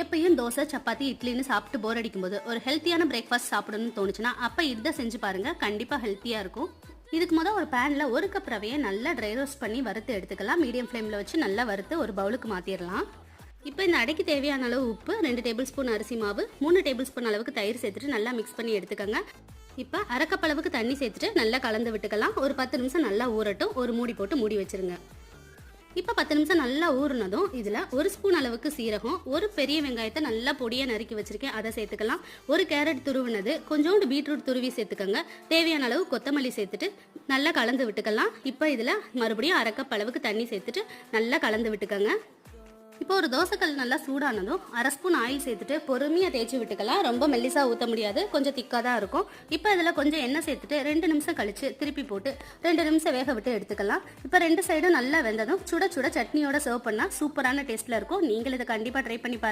எப்பயும் தோசை, சப்பாத்தி, இட்லின்னு சாப்பிட்டு போர் அடிக்கும்போது ஒரு ஹெல்த்தியான பிரேக்ஃபாஸ்ட் சாப்பிடணும்னு தோணுச்சுன்னா அப்போ இதை செஞ்சு பாருங்க. கண்டிப்பாக ஹெல்த்தியாக இருக்கும். இதுக்கு முதல் ஒரு பேனில் 1 கப் ரவையை நல்லா ட்ரை ரோஸ்ட் பண்ணி வறுத்து எடுத்துக்கலாம். மீடியம் ஃப்ளேமில் வச்சு நல்லா வறுத்து ஒரு பவுலுக்கு மாற்றிடலாம். இப்போ இந்த அடைக்கு தேவையான அளவு உப்பு, 2 டேபிள் ஸ்பூன் அரிசி மாவு, 3 டேபிள் ஸ்பூன் அளவுக்கு தயிர் சேர்த்துட்டு நல்லா மிக்ஸ் பண்ணி எடுத்துக்கோங்க. இப்போ அரை கப் அளவுக்கு தண்ணி சேர்த்துட்டு நல்லா கலந்து விட்டுக்கலாம். ஒரு 10 நிமிஷம் நல்லா ஊறட்டும். ஒரு மூடி போட்டு மூடி வச்சிருங்க. இப்போ 10 நிமிஷம் நல்லா ஊறினதும் இதில் 1 ஸ்பூன் அளவுக்கு சீரகம், ஒரு பெரிய வெங்காயத்தை நல்லா பொடியாக நறுக்கி வச்சிருக்கேன், அதை சேர்த்துக்கலாம். ஒரு கேரட் துருவினது, கொஞ்சோண்டு பீட்ரூட் துருவி சேர்த்துக்கோங்க. தேவையான அளவு கொத்தமல்லி சேர்த்துட்டு நல்லா கலந்து விட்டுக்கலாம். இப்போ இதில் மறுபடியும் அரை கப் அளவுக்கு தண்ணி சேர்த்துட்டு நல்லா கலந்து விட்டுக்கோங்க. இப்போ ஒரு தோசைக்கல் நல்லா சூடானதும் 1/2 ஸ்பூன் ஆயில் சேர்த்துட்டு பொறுமையாக தேய்ச்சி விட்டுக்கலாம். ரொம்ப மெல்லிசாக ஊற்ற முடியாது, கொஞ்சம் திக்காக தான் இருக்கும். இப்போ இதில் கொஞ்சம் எண்ணெய் சேர்த்துட்டு 2 நிமிஷம் கழித்து திருப்பி போட்டு 2 நிமிஷம் வேக விட்டு எடுத்துக்கலாம். இப்போ 2 சைடும் நல்லா வெந்ததும் சுட சுட சட்னியோட சர்வ் பண்ணால் சூப்பரான டேஸ்ட்டில் இருக்கும். நீங்கள் இதை கண்டிப்பாக ட்ரை பண்ணி பாருங்கள்.